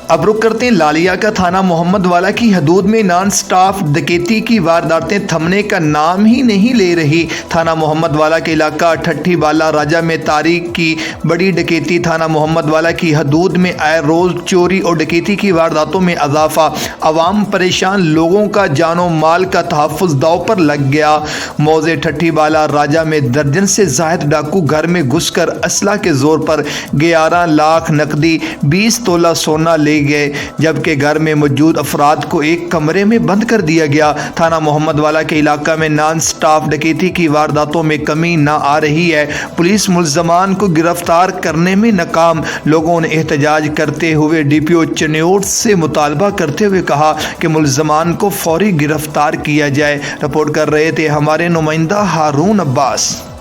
अब रुक करते हैं लालिया का। थाना मोहम्मद वाला की हदूद में नॉन स्टॉप डकैती की वारदातें थमने का नाम ही नहीं ले रही। थाना मोहम्मद वाला के इलाका ठट्ठी बाला राजा में तारीख की बड़ी डकैती। थाना मोहम्मद वाला की हदूद में आए रोज़ चोरी और डकैती की वारदातों में इजाफा। अवाम परेशान, लोगों का जानो माल का तहफ़्फ़ुज़ दाव पर लग गया। मौजे ठट्ठी बाला राजा में दर्जन से ज़ायद डाकू घर में घुसकर असला के ज़ोर पर 11 लाख नकदी 20 तोला सोना ले गए, जबकि घर में मौजूद अफराद को एक कमरे में बंद कर दिया गया। थाना मोहम्मद वाला के इलाका में नॉन स्टॉप डकैती की वारदातों में कमी न आ रही है। पुलिस मुल्ज़मान को गिरफ्तार करने में नाकाम। लोगों ने एहतजाज करते हुए DPO चन्योट से मुतालबा करते हुए कहा कि मुल्ज़मान को फौरी गिरफ्तार किया जाए। रिपोर्ट कर रहे थे हमारे नुमाइंदा हारून अब्बास।